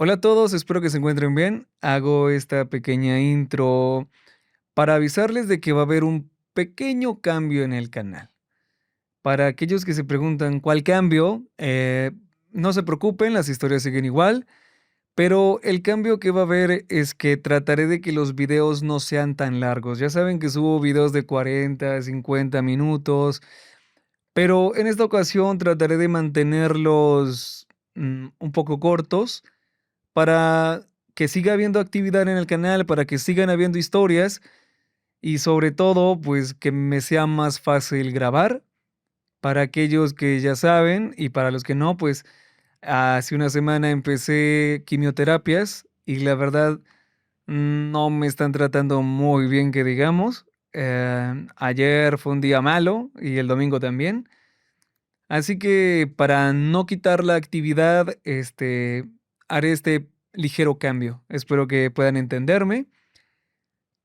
Hola a todos, espero que se encuentren bien. Hago esta pequeña intro para avisarles de que va a haber un pequeño cambio en el canal. Para aquellos que se preguntan cuál cambio, no se preocupen, las historias siguen igual, pero el cambio que va a haber es que trataré de que los videos no sean tan largos. Ya saben que subo videos de 40, 50 minutos, pero en esta ocasión trataré de mantenerlos un poco cortos para que siga habiendo actividad en el canal, para que sigan habiendo historias y sobre todo, pues que me sea más fácil grabar. Para aquellos que ya saben y para los que no, pues hace una semana empecé quimioterapias y la verdad no me están tratando muy bien, que digamos. Ayer fue un día malo y el domingo también. Así que para no quitar la actividad, haré este ligero cambio. Espero que puedan entenderme.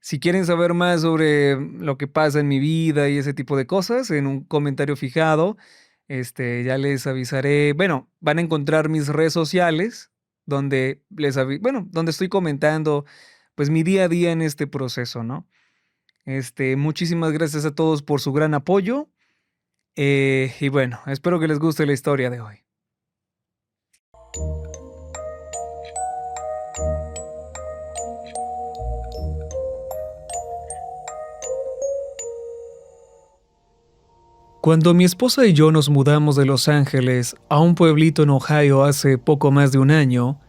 Si quieren saber más sobre lo que pasa en mi vida y ese tipo de cosas, en un comentario fijado, ya les avisaré. Bueno, van a encontrar mis redes sociales donde donde estoy comentando pues mi día a día en este proceso, ¿no? Muchísimas gracias a todos por su gran apoyo. Y bueno, espero que les guste la historia de hoy. Cuando mi esposa y yo nos mudamos de Los Ángeles a un pueblito en Ohio hace poco más de un año,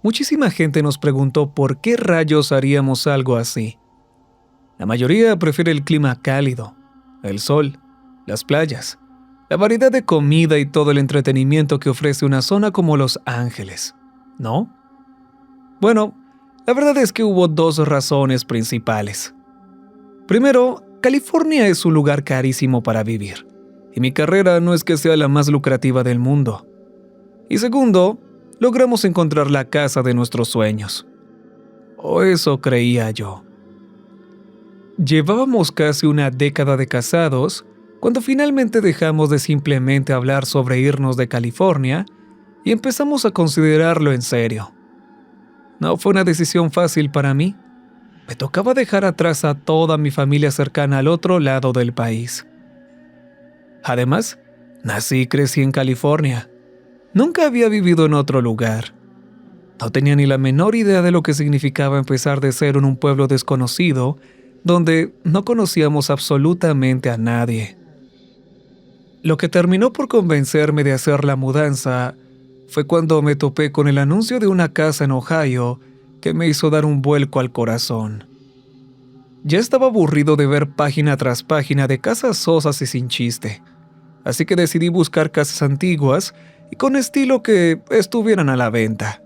muchísima gente nos preguntó por qué rayos haríamos algo así. La mayoría prefiere el clima cálido, el sol, las playas, la variedad de comida y todo el entretenimiento que ofrece una zona como Los Ángeles, ¿no? Bueno, la verdad es que hubo dos razones principales. Primero, California es un lugar carísimo para vivir, y mi carrera no es que sea la más lucrativa del mundo. Y segundo, logramos encontrar la casa de nuestros sueños. O eso creía yo. Llevábamos casi una década de casados cuando finalmente dejamos de simplemente hablar sobre irnos de California y empezamos a considerarlo en serio. No fue una decisión fácil para mí. Me tocaba dejar atrás a toda mi familia cercana al otro lado del país. Además, nací y crecí en California. Nunca había vivido en otro lugar. No tenía ni la menor idea de lo que significaba empezar de cero en un pueblo desconocido, donde no conocíamos absolutamente a nadie. Lo que terminó por convencerme de hacer la mudanza fue cuando me topé con el anuncio de una casa en Ohio que me hizo dar un vuelco al corazón. Ya estaba aburrido de ver página tras página de casas sosas y sin chiste, así que decidí buscar casas antiguas y con estilo que estuvieran a la venta.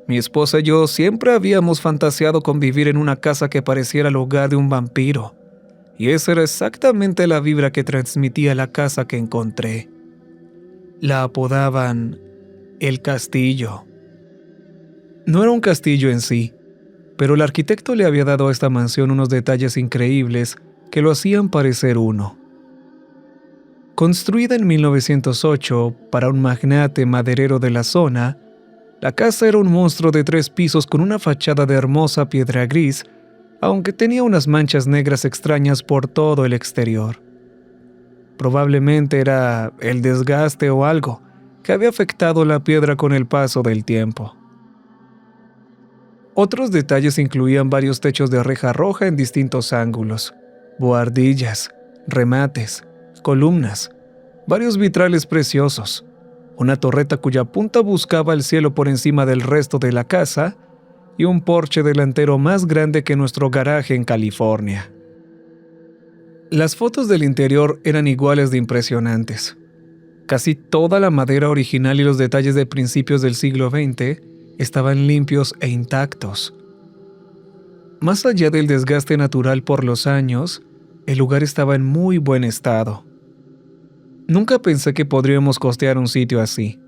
Mi esposa y yo siempre habíamos fantaseado con vivir en una casa que pareciera el hogar de un vampiro, y esa era exactamente la vibra que transmitía la casa que encontré. La apodaban El Castillo. No era un castillo en sí, pero el arquitecto le había dado a esta mansión unos detalles increíbles que lo hacían parecer uno. Construida en 1908 para un magnate maderero de la zona, la casa era un monstruo de 3 pisos con una fachada de hermosa piedra gris, aunque tenía unas manchas negras extrañas por todo el exterior. Probablemente era el desgaste o algo que había afectado la piedra con el paso del tiempo. Otros detalles incluían varios techos de reja roja en distintos ángulos, buhardillas, remates, columnas, varios vitrales preciosos, una torreta cuya punta buscaba el cielo por encima del resto de la casa y un porche delantero más grande que nuestro garaje en California. Las fotos del interior eran iguales de impresionantes. Casi toda la madera original y los detalles de principios del siglo XX estaban limpios e intactos. Más allá del desgaste natural por los años, el lugar estaba en muy buen estado. Nunca pensé que podríamos costear un sitio así,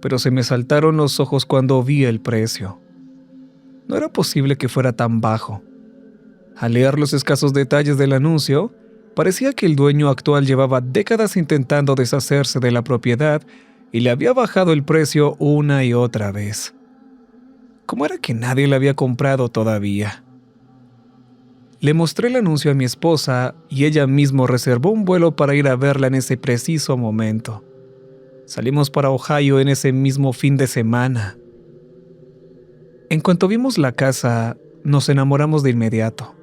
pero se me saltaron los ojos cuando vi el precio. No era posible que fuera tan bajo. Al leer los escasos detalles del anuncio, parecía que el dueño actual llevaba décadas intentando deshacerse de la propiedad y le había bajado el precio una y otra vez. ¿Cómo era que nadie la había comprado todavía? Le mostré el anuncio a mi esposa y ella misma reservó un vuelo para ir a verla en ese preciso momento. Salimos para Ohio en ese mismo fin de semana. En cuanto vimos la casa, nos enamoramos de inmediato.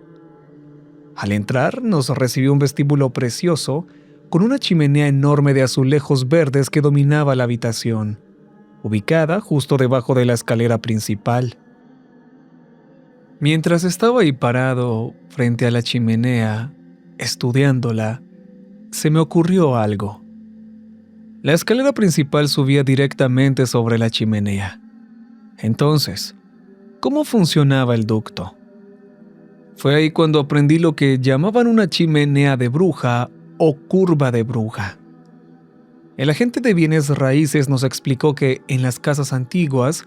Al entrar, nos recibió un vestíbulo precioso, con una chimenea enorme de azulejos verdes que dominaba la habitación, ubicada justo debajo de la escalera principal. Mientras estaba ahí parado, frente a la chimenea, estudiándola, se me ocurrió algo. La escalera principal subía directamente sobre la chimenea. Entonces, ¿cómo funcionaba el ducto? Fue ahí cuando aprendí lo que llamaban una chimenea de bruja o curva de bruja. El agente de bienes raíces nos explicó que en las casas antiguas,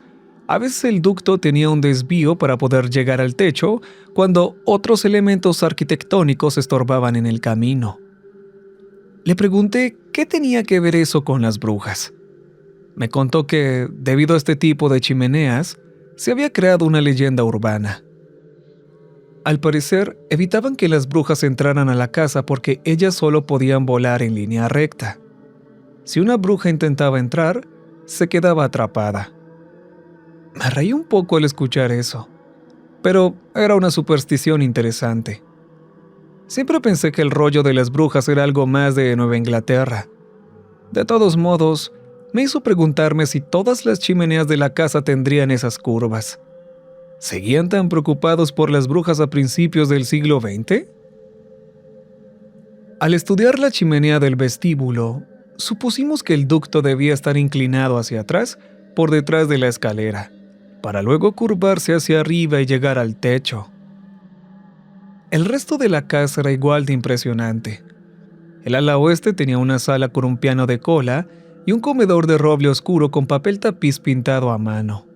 a veces el ducto tenía un desvío para poder llegar al techo cuando otros elementos arquitectónicos estorbaban en el camino. Le pregunté qué tenía que ver eso con las brujas. Me contó que, debido a este tipo de chimeneas, se había creado una leyenda urbana. Al parecer, evitaban que las brujas entraran a la casa porque ellas solo podían volar en línea recta. Si una bruja intentaba entrar, se quedaba atrapada. Me reí un poco al escuchar eso, pero era una superstición interesante. Siempre pensé que el rollo de las brujas era algo más de Nueva Inglaterra. De todos modos, me hizo preguntarme si todas las chimeneas de la casa tendrían esas curvas. ¿Seguían tan preocupados por las brujas a principios del siglo XX? Al estudiar la chimenea del vestíbulo, supusimos que el ducto debía estar inclinado hacia atrás, por detrás de la escalera, para luego curvarse hacia arriba y llegar al techo. El resto de la casa era igual de impresionante. El ala oeste tenía una sala con un piano de cola y un comedor de roble oscuro con papel tapiz pintado a mano.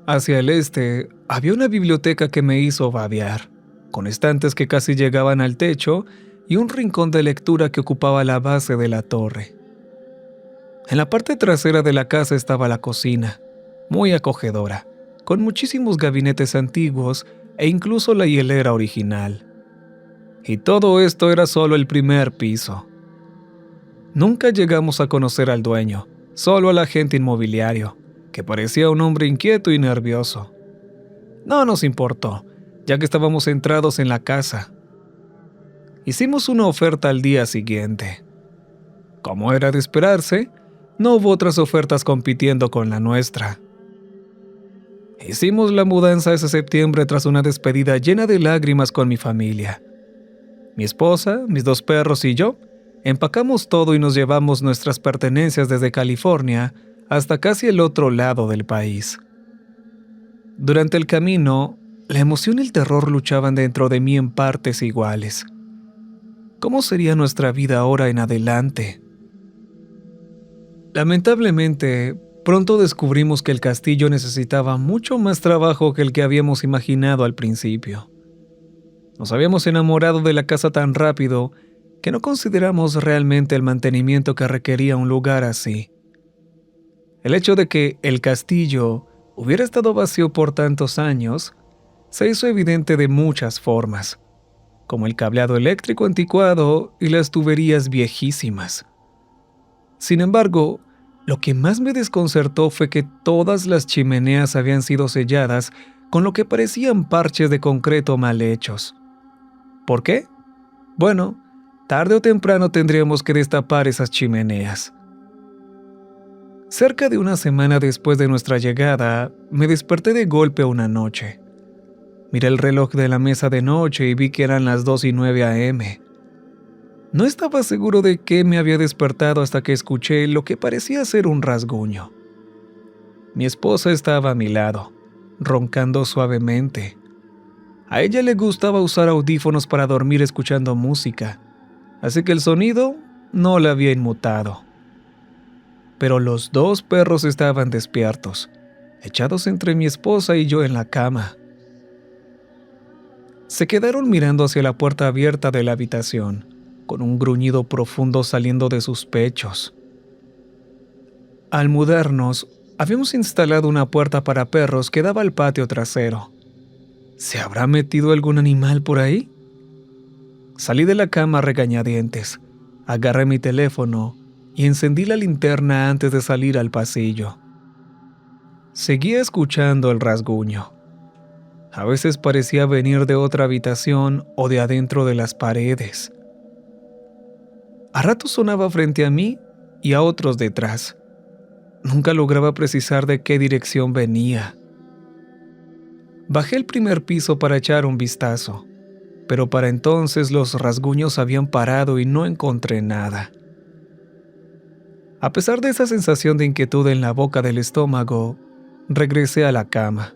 Hacia el este había una biblioteca que me hizo babear, con estantes que casi llegaban al techo y un rincón de lectura que ocupaba la base de la torre. En la parte trasera de la casa estaba la cocina, muy acogedora, con muchísimos gabinetes antiguos e incluso la hielera original. Y todo esto era solo el primer piso. Nunca llegamos a conocer al dueño, solo al agente inmobiliario, que parecía un hombre inquieto y nervioso. No nos importó, ya que estábamos centrados en la casa. Hicimos una oferta al día siguiente. Como era de esperarse, no hubo otras ofertas compitiendo con la nuestra. Hicimos la mudanza ese septiembre tras una despedida llena de lágrimas con mi familia. Mi esposa, mis 2 perros y yo empacamos todo y nos llevamos nuestras pertenencias desde California hasta casi el otro lado del país. Durante el camino, la emoción y el terror luchaban dentro de mí en partes iguales. ¿Cómo sería nuestra vida ahora en adelante? Lamentablemente, pronto descubrimos que el castillo necesitaba mucho más trabajo que el que habíamos imaginado al principio. Nos habíamos enamorado de la casa tan rápido que no consideramos realmente el mantenimiento que requería un lugar así. El hecho de que el castillo hubiera estado vacío por tantos años se hizo evidente de muchas formas, como el cableado eléctrico anticuado y las tuberías viejísimas. Sin embargo, lo que más me desconcertó fue que todas las chimeneas habían sido selladas con lo que parecían parches de concreto mal hechos. ¿Por qué? Bueno, tarde o temprano tendríamos que destapar esas chimeneas. Cerca de una semana después de nuestra llegada, me desperté de golpe una noche. Miré el reloj de la mesa de noche y vi que eran las 2:09 a.m. No estaba seguro de qué me había despertado hasta que escuché lo que parecía ser un rasguño. Mi esposa estaba a mi lado, roncando suavemente. A ella le gustaba usar audífonos para dormir escuchando música, así que el sonido no la había inmutado. Pero los 2 perros estaban despiertos, echados entre mi esposa y yo en la cama. Se quedaron mirando hacia la puerta abierta de la habitación, con un gruñido profundo saliendo de sus pechos. Al mudarnos, Habíamos instalado una puerta para perros que daba al patio trasero. ¿Se habrá metido algún animal por ahí? Salí de la cama a regañadientes, agarré mi teléfono y encendí la linterna antes de salir al pasillo. Seguía escuchando el rasguño. A veces parecía venir de otra habitación o de adentro de las paredes. A ratos sonaba frente a mí y a otros detrás. Nunca lograba precisar de qué dirección venía. Bajé al primer piso para echar un vistazo, pero para entonces los rasguños habían parado y no encontré nada. A pesar de esa sensación de inquietud en la boca del estómago, regresé a la cama.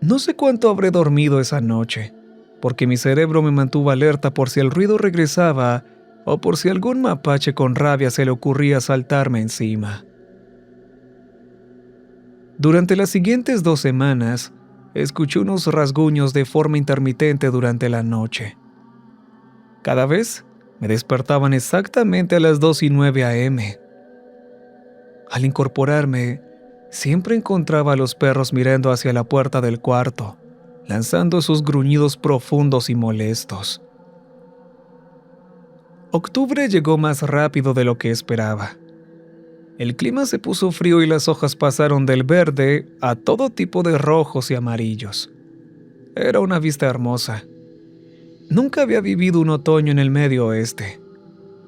No sé cuánto habré dormido esa noche, porque mi cerebro me mantuvo alerta por si el ruido regresaba o por si algún mapache con rabia se le ocurría saltarme encima. Durante las siguientes 2 semanas, escuché unos rasguños de forma intermitente durante la noche. Cada vez me despertaban exactamente a las 2:09 a.m. Al incorporarme, siempre encontraba a los perros mirando hacia la puerta del cuarto, lanzando sus gruñidos profundos y molestos. Octubre llegó más rápido de lo que esperaba. El clima se puso frío y las hojas pasaron del verde a todo tipo de rojos y amarillos. Era una vista hermosa. Nunca había vivido un otoño en el medio oeste.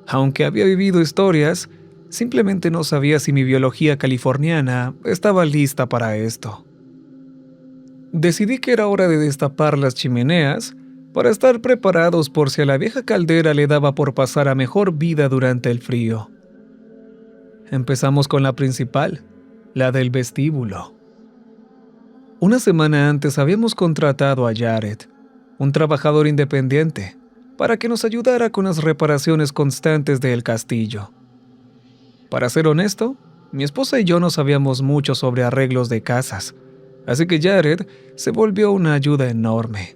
Aunque había vivido historias, simplemente no sabía si mi biología californiana estaba lista para esto. Decidí que era hora de destapar las chimeneas para estar preparados por si a la vieja caldera le daba por pasar a mejor vida durante el frío. Empezamos con la principal, la del vestíbulo. Una semana antes habíamos contratado a Jared, un trabajador independiente, para que nos ayudara con las reparaciones constantes del castillo. Para ser honesto, mi esposa y yo no sabíamos mucho sobre arreglos de casas, así que Jared se volvió una ayuda enorme.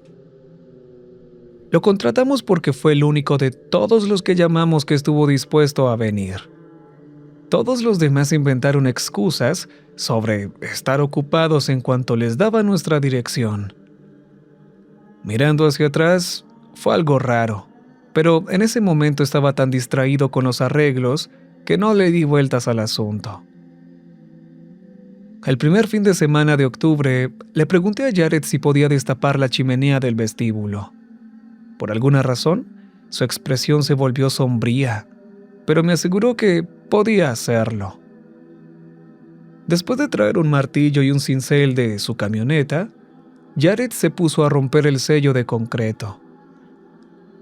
Lo contratamos porque fue el único de todos los que llamamos que estuvo dispuesto a venir. Todos los demás inventaron excusas sobre estar ocupados en cuanto les daba nuestra dirección. Mirando hacia atrás, fue algo raro, pero en ese momento estaba tan distraído con los arreglos que no le di vueltas al asunto. El primer fin de semana de octubre, le pregunté a Jared si podía destapar la chimenea del vestíbulo. Por alguna razón, su expresión se volvió sombría, pero me aseguró que podía hacerlo. Después de traer un martillo y un cincel de su camioneta, Jared se puso a romper el sello de concreto.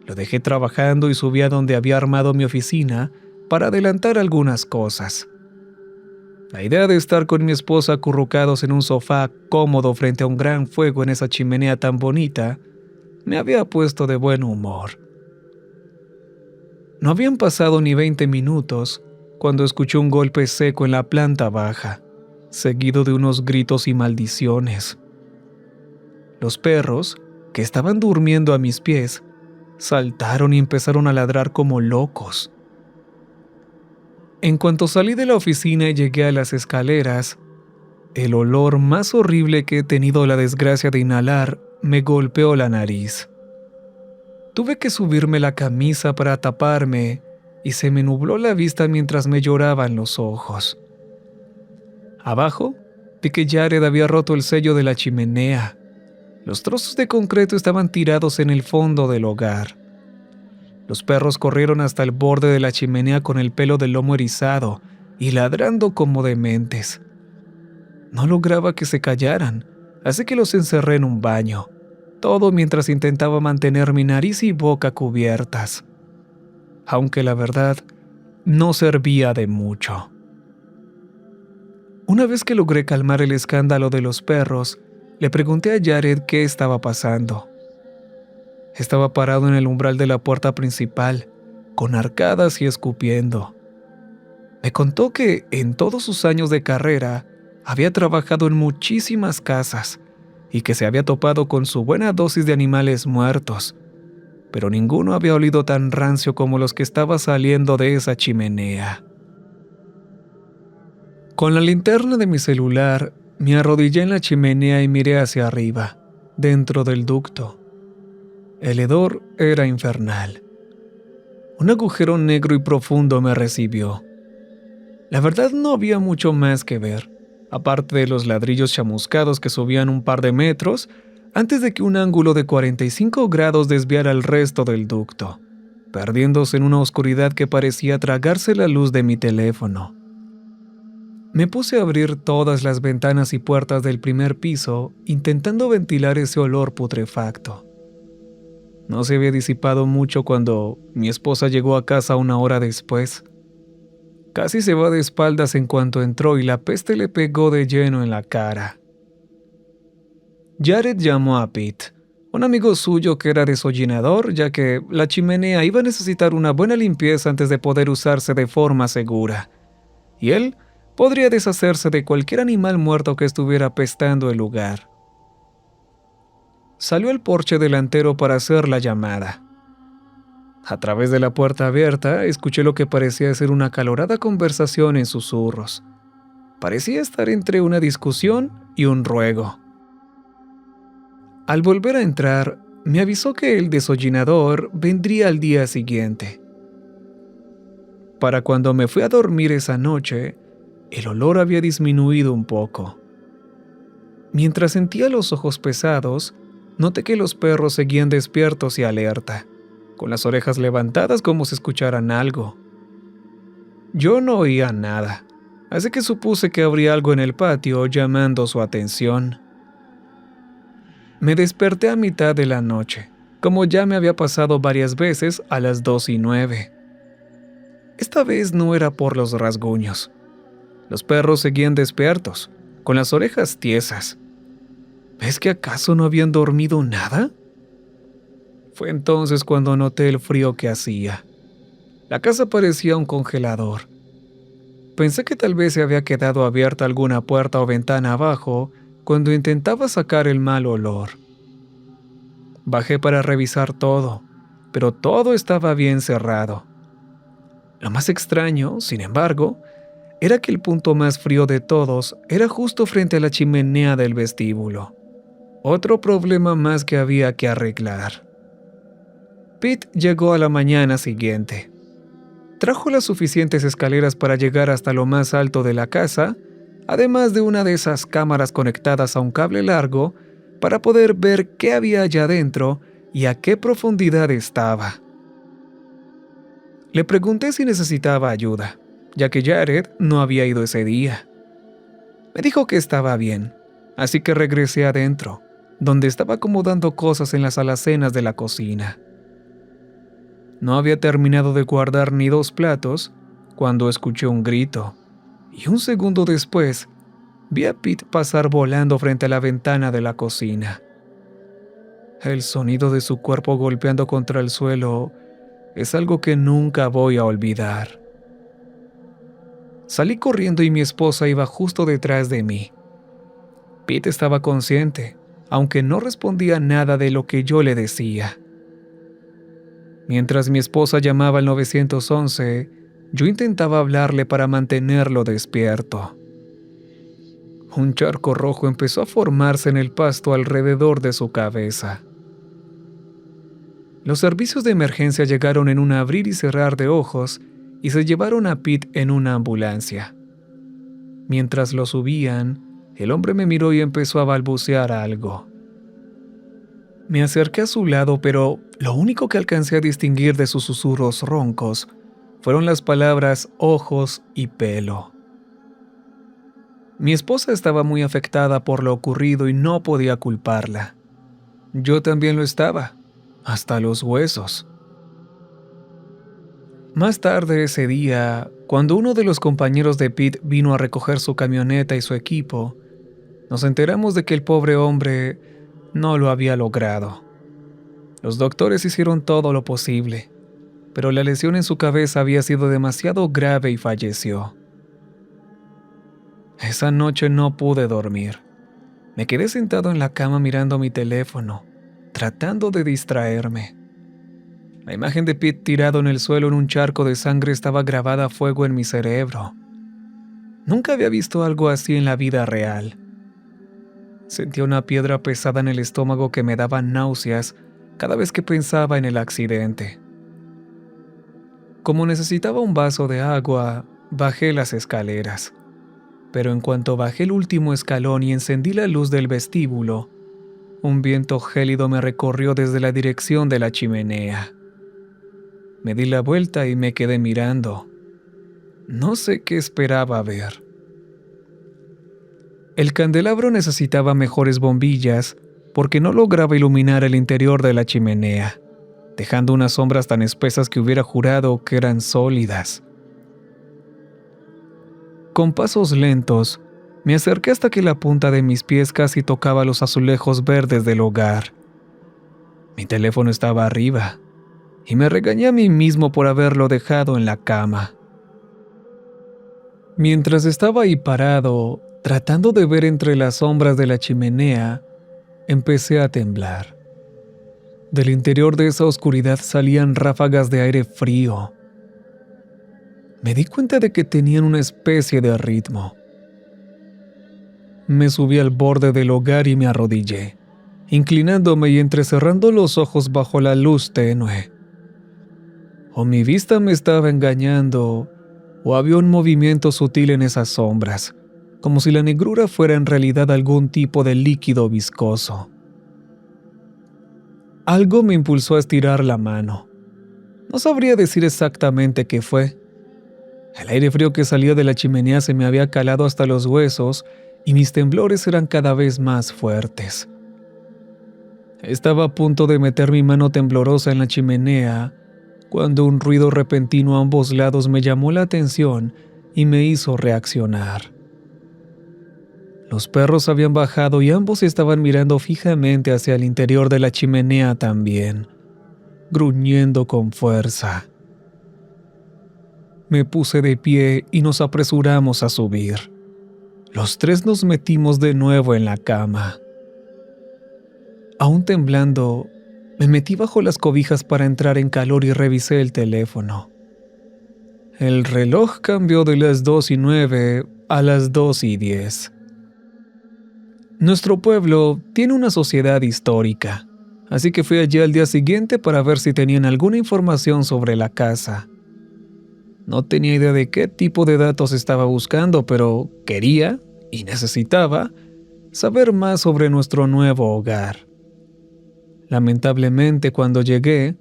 Lo dejé trabajando y subí a donde había armado mi oficina para adelantar algunas cosas. La idea de estar con mi esposa acurrucados en un sofá cómodo frente a un gran fuego en esa chimenea tan bonita me había puesto de buen humor. No habían pasado ni 20 minutos cuando escuché un golpe seco en la planta baja, seguido de unos gritos y maldiciones. Los perros, que estaban durmiendo a mis pies, saltaron y empezaron a ladrar como locos. En cuanto salí de la oficina y llegué a las escaleras, el olor más horrible que he tenido la desgracia de inhalar me golpeó la nariz. Tuve que subirme la camisa para taparme y se me nubló la vista mientras me lloraban los ojos. Abajo, vi que Jared había roto el sello de la chimenea. Los trozos de concreto estaban tirados en el fondo del hogar. Los perros corrieron hasta el borde de la chimenea con el pelo del lomo erizado y ladrando como dementes. No lograba que se callaran, así que los encerré en un baño, todo mientras intentaba mantener mi nariz y boca cubiertas. Aunque la verdad, no servía de mucho. Una vez que logré calmar el escándalo de los perros, le pregunté a Jared qué estaba pasando. Estaba parado en el umbral de la puerta principal, con arcadas y escupiendo. Me contó que en todos sus años de carrera había trabajado en muchísimas casas y que se había topado con su buena dosis de animales muertos, pero ninguno había olido tan rancio como los que estaba saliendo de esa chimenea. Con la linterna de mi celular, me arrodillé en la chimenea y miré hacia arriba, dentro del ducto. El hedor era infernal. Un agujero negro y profundo me recibió. La verdad no había mucho más que ver, aparte de los ladrillos chamuscados que subían un par de metros antes de que un ángulo de 45 grados desviara el resto del ducto, perdiéndose en una oscuridad que parecía tragarse la luz de mi teléfono. Me puse a abrir todas las ventanas y puertas del primer piso, intentando ventilar ese olor putrefacto. No se había disipado mucho cuando mi esposa llegó a casa una hora después. Casi se va de espaldas en cuanto entró y la peste le pegó de lleno en la cara. Jared llamó a Pete, un amigo suyo que era desollinador, ya que la chimenea iba a necesitar una buena limpieza antes de poder usarse de forma segura. Y él podría deshacerse de cualquier animal muerto que estuviera apestando el lugar. Salió al porche delantero para hacer la llamada. A través de la puerta abierta, escuché lo que parecía ser una acalorada conversación en susurros. Parecía estar entre una discusión y un ruego. Al volver a entrar, me avisó que el desollinador vendría al día siguiente. Para cuando me fui a dormir esa noche, el olor había disminuido un poco. Mientras sentía los ojos pesados, noté que los perros seguían despiertos y alerta, con las orejas levantadas como si escucharan algo. Yo no oía nada, así que supuse que habría algo en el patio llamando su atención. Me desperté a mitad de la noche, como ya me había pasado varias veces a las 2:09. Esta vez no era por los rasguños. Los perros seguían despiertos, con las orejas tiesas. ¿Ves que acaso no habían dormido nada? Fue entonces cuando noté el frío que hacía. La casa parecía un congelador. Pensé que tal vez se había quedado abierta alguna puerta o ventana abajo cuando intentaba sacar el mal olor. Bajé para revisar todo, pero todo estaba bien cerrado. Lo más extraño, sin embargo, era que el punto más frío de todos era justo frente a la chimenea del vestíbulo. Otro problema más que había que arreglar. Pete llegó a la mañana siguiente. Trajo las suficientes escaleras para llegar hasta lo más alto de la casa, además de una de esas cámaras conectadas a un cable largo para poder ver qué había allá adentro y a qué profundidad estaba. Le pregunté si necesitaba ayuda, ya que Jared no había ido ese día. Me dijo que estaba bien, así que regresé adentro, donde estaba acomodando cosas en las alacenas de la cocina. No había terminado de guardar ni 2 platos cuando escuché un grito, y un segundo después vi a Pete pasar volando frente a la ventana de la cocina. El sonido de su cuerpo golpeando contra el suelo es algo que nunca voy a olvidar. Salí corriendo y mi esposa iba justo detrás de mí. Pete estaba consciente, aunque no respondía nada de lo que yo le decía. Mientras mi esposa llamaba al 911, yo intentaba hablarle para mantenerlo despierto. Un charco rojo empezó a formarse en el pasto alrededor de su cabeza. Los servicios de emergencia llegaron en un abrir y cerrar de ojos y se llevaron a Pete en una ambulancia. Mientras lo subían, el hombre me miró y empezó a balbucear algo. Me acerqué a su lado, pero lo único que alcancé a distinguir de sus susurros roncos fueron las palabras ojos y pelo. Mi esposa estaba muy afectada por lo ocurrido y no podía culparla. Yo también lo estaba, hasta los huesos. Más tarde ese día, cuando uno de los compañeros de Pete vino a recoger su camioneta y su equipo, nos enteramos de que el pobre hombre no lo había logrado. Los doctores hicieron todo lo posible, pero la lesión en su cabeza había sido demasiado grave y falleció. Esa noche no pude dormir. Me quedé sentado en la cama mirando mi teléfono, tratando de distraerme. La imagen de Pete tirado en el suelo en un charco de sangre estaba grabada a fuego en mi cerebro. Nunca había visto algo así en la vida real. Sentía una piedra pesada en el estómago que me daba náuseas cada vez que pensaba en el accidente. Como necesitaba un vaso de agua, bajé las escaleras. Pero en cuanto bajé el último escalón y encendí la luz del vestíbulo, un viento gélido me recorrió desde la dirección de la chimenea. Me di la vuelta y me quedé mirando. No sé qué esperaba ver. El candelabro necesitaba mejores bombillas porque no lograba iluminar el interior de la chimenea, dejando unas sombras tan espesas que hubiera jurado que eran sólidas. Con pasos lentos, me acerqué hasta que la punta de mis pies casi tocaba los azulejos verdes del hogar. Mi teléfono estaba arriba, y me regañé a mí mismo por haberlo dejado en la cama. Mientras estaba ahí parado, tratando de ver entre las sombras de la chimenea, empecé a temblar. Del interior de esa oscuridad salían ráfagas de aire frío. Me di cuenta de que tenían una especie de ritmo. Me subí al borde del hogar y me arrodillé, inclinándome y entrecerrando los ojos bajo la luz tenue. O mi vista me estaba engañando, o había un movimiento sutil en esas sombras, como si la negrura fuera en realidad algún tipo de líquido viscoso. Algo me impulsó a estirar la mano. No sabría decir exactamente qué fue. El aire frío que salía de la chimenea se me había calado hasta los huesos y mis temblores eran cada vez más fuertes. Estaba a punto de meter mi mano temblorosa en la chimenea cuando un ruido repentino a ambos lados me llamó la atención y me hizo reaccionar. Los perros habían bajado y ambos estaban mirando fijamente hacia el interior de la chimenea también, gruñendo con fuerza. Me puse de pie y nos apresuramos a subir. Los tres nos metimos de nuevo en la cama. Aún temblando, me metí bajo las cobijas para entrar en calor y revisé el teléfono. El reloj cambió de las 2:09 a las 2:10. Nuestro pueblo tiene una sociedad histórica, así que fui allí al día siguiente para ver si tenían alguna información sobre la casa. No tenía idea de qué tipo de datos estaba buscando, pero quería y necesitaba saber más sobre nuestro nuevo hogar. Lamentablemente, cuando llegué,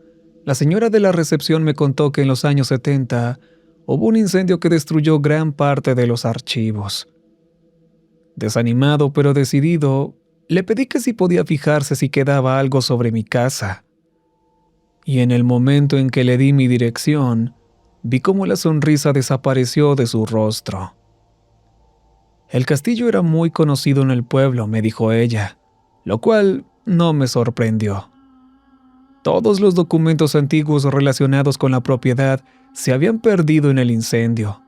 la señora de la recepción me contó que en los años 70 hubo un incendio que destruyó gran parte de los archivos. Desanimado pero decidido, le pedí que si podía fijarse si quedaba algo sobre mi casa. Y en el momento en que le di mi dirección, vi cómo la sonrisa desapareció de su rostro. El castillo era muy conocido en el pueblo, me dijo ella, lo cual no me sorprendió. Todos los documentos antiguos relacionados con la propiedad se habían perdido en el incendio,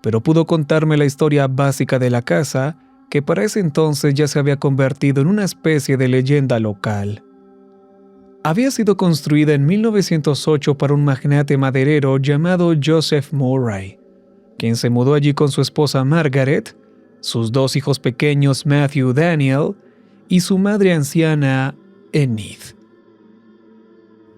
pero pudo contarme la historia básica de la casa, que para ese entonces ya se había convertido en una especie de leyenda local. Había sido construida en 1908 para un magnate maderero llamado Joseph Murray, quien se mudó allí con su esposa Margaret, sus dos hijos pequeños Matthew Daniel y su madre anciana Enid.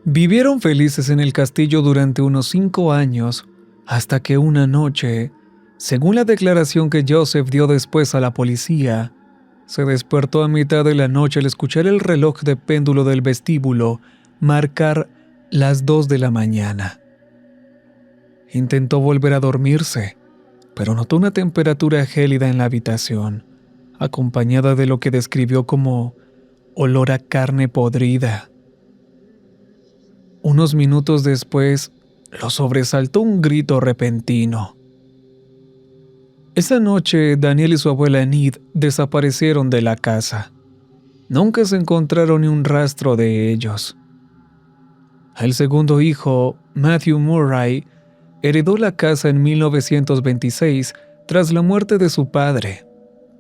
Vivieron felices en el castillo durante unos 5 años, hasta que una noche, según la declaración que Joseph dio después a la policía, se despertó a mitad de la noche al escuchar el reloj de péndulo del vestíbulo marcar las 2 de la mañana. Intentó volver a dormirse, pero notó una temperatura gélida en la habitación, acompañada de lo que describió como olor a carne podrida. Unos minutos después, lo sobresaltó un grito repentino. Esa noche, Daniel y su abuela Enid desaparecieron de la casa. Nunca se encontraron ni un rastro de ellos. El segundo hijo, Matthew Murray, heredó la casa en 1926 tras la muerte de su padre.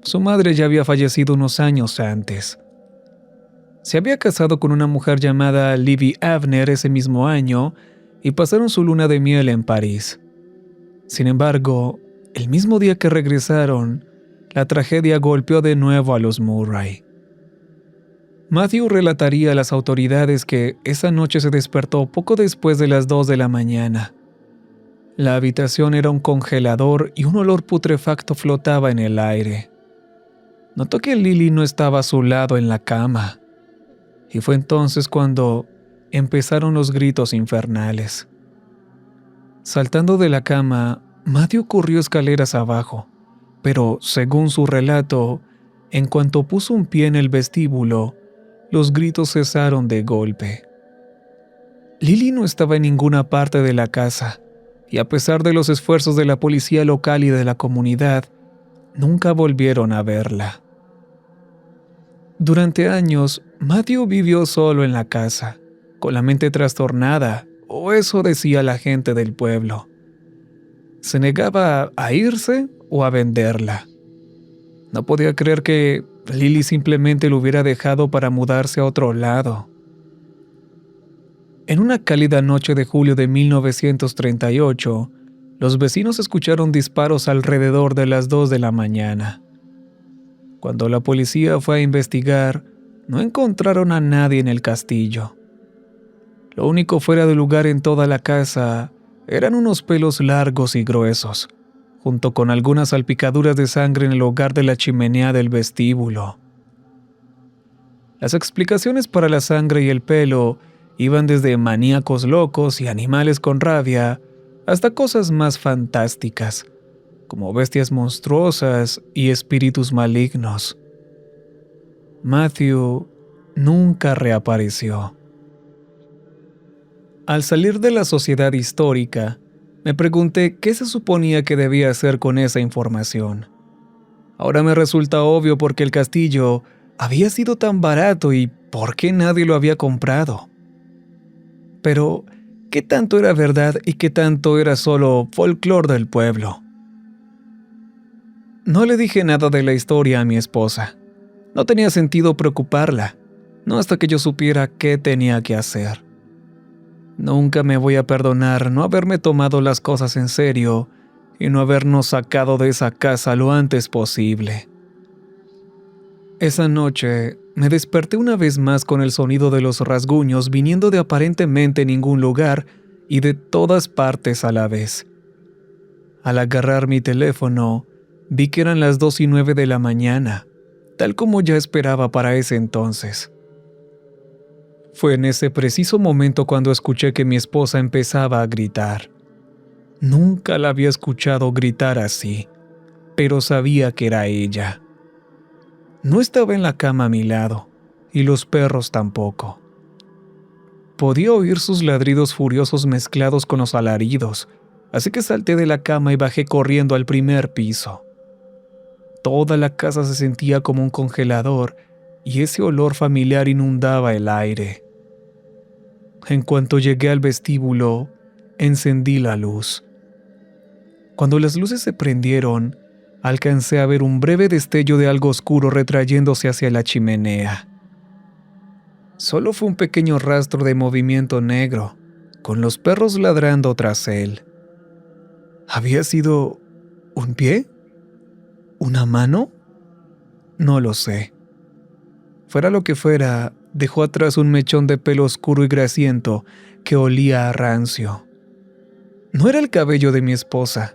Su madre ya había fallecido unos años antes. Se había casado con una mujer llamada Libby Avner ese mismo año y pasaron su luna de miel en París. Sin embargo, el mismo día que regresaron, la tragedia golpeó de nuevo a los Murray. Matthew relataría a las autoridades que esa noche se despertó poco después de las 2 de la mañana. La habitación era un congelador y un olor putrefacto flotaba en el aire. Notó que Lily no estaba a su lado en la cama, y fue entonces cuando empezaron los gritos infernales. Saltando de la cama, Matthew corrió escaleras abajo, pero según su relato, en cuanto puso un pie en el vestíbulo, los gritos cesaron de golpe. Lily no estaba en ninguna parte de la casa, y a pesar de los esfuerzos de la policía local y de la comunidad, nunca volvieron a verla. Durante años, Matthew vivió solo en la casa, con la mente trastornada, o eso decía la gente del pueblo. Se negaba a irse o a venderla. No podía creer que Lily simplemente lo hubiera dejado para mudarse a otro lado. En una cálida noche de julio de 1938, los vecinos escucharon disparos alrededor de las 2 de la mañana. Cuando la policía fue a investigar, no encontraron a nadie en el castillo. Lo único fuera de lugar en toda la casa eran unos pelos largos y gruesos, junto con algunas salpicaduras de sangre en el hogar de la chimenea del vestíbulo. Las explicaciones para la sangre y el pelo iban desde maníacos locos y animales con rabia hasta cosas más fantásticas, como bestias monstruosas y espíritus malignos. Matthew nunca reapareció. Al salir de la sociedad histórica, me pregunté qué se suponía que debía hacer con esa información. Ahora me resulta obvio por qué el castillo había sido tan barato y por qué nadie lo había comprado. Pero, ¿qué tanto era verdad y qué tanto era solo folclore del pueblo? No le dije nada de la historia a mi esposa. No tenía sentido preocuparla, no hasta que yo supiera qué tenía que hacer. Nunca me voy a perdonar no haberme tomado las cosas en serio y no habernos sacado de esa casa lo antes posible. Esa noche me desperté una vez más con el sonido de los rasguños viniendo de aparentemente ningún lugar y de todas partes a la vez. Al agarrar mi teléfono, vi que eran las 2:09 de la mañana, tal como ya esperaba para ese entonces. Fue en ese preciso momento cuando escuché que mi esposa empezaba a gritar. Nunca la había escuchado gritar así, pero sabía que era ella. No estaba en la cama a mi lado, y los perros tampoco. Podía oír sus ladridos furiosos mezclados con los alaridos, así que salté de la cama y bajé corriendo al primer piso. Toda la casa se sentía como un congelador, y ese olor familiar inundaba el aire. En cuanto llegué al vestíbulo, encendí la luz. Cuando las luces se prendieron, alcancé a ver un breve destello de algo oscuro retrayéndose hacia la chimenea. Solo fue un pequeño rastro de movimiento negro, con los perros ladrando tras él. ¿Había sido un pie? ¿Una mano? No lo sé. Fuera lo que fuera, dejó atrás un mechón de pelo oscuro y grasiento que olía a rancio. No era el cabello de mi esposa.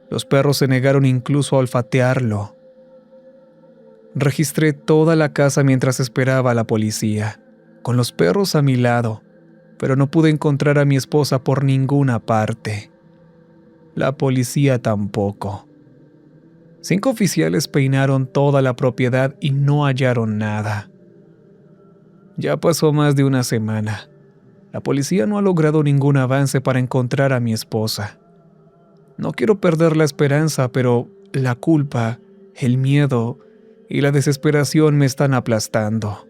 Los perros se negaron incluso a olfatearlo. Registré toda la casa mientras esperaba a la policía, con los perros a mi lado, pero no pude encontrar a mi esposa por ninguna parte. La policía tampoco. 5 oficiales peinaron toda la propiedad y no hallaron nada. Ya pasó más de una semana. La policía no ha logrado ningún avance para encontrar a mi esposa. No quiero perder la esperanza, pero la culpa, el miedo y la desesperación me están aplastando.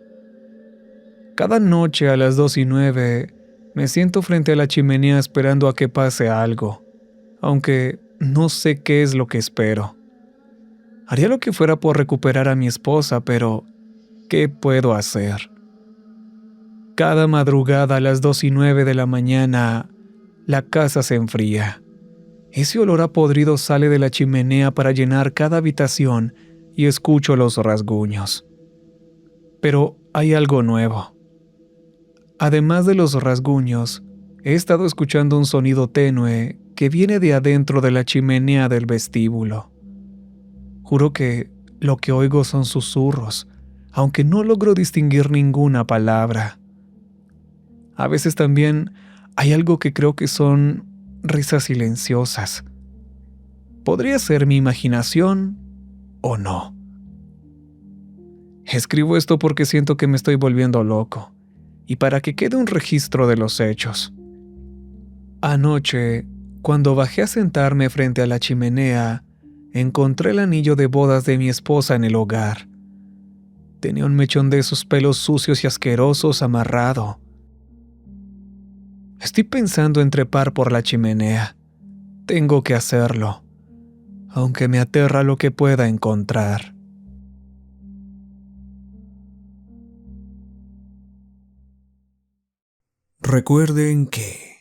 Cada noche a las 2:09 me siento frente a la chimenea esperando a que pase algo, aunque no sé qué es lo que espero. Haría lo que fuera por recuperar a mi esposa, pero ¿qué puedo hacer? Cada madrugada a las 2:09 de la mañana, la casa se enfría. Ese olor a podrido sale de la chimenea para llenar cada habitación y escucho los rasguños. Pero hay algo nuevo. Además de los rasguños, he estado escuchando un sonido tenue que viene de adentro de la chimenea del vestíbulo. Juro que lo que oigo son susurros, aunque no logro distinguir ninguna palabra. A veces también hay algo que creo que son risas silenciosas. ¿Podría ser mi imaginación o no? Escribo esto porque siento que me estoy volviendo loco, y para que quede un registro de los hechos. Anoche, cuando bajé a sentarme frente a la chimenea, encontré el anillo de bodas de mi esposa en el hogar. Tenía un mechón de esos pelos sucios y asquerosos amarrado. Estoy pensando en trepar por la chimenea. Tengo que hacerlo, aunque me aterra lo que pueda encontrar. Recuerden que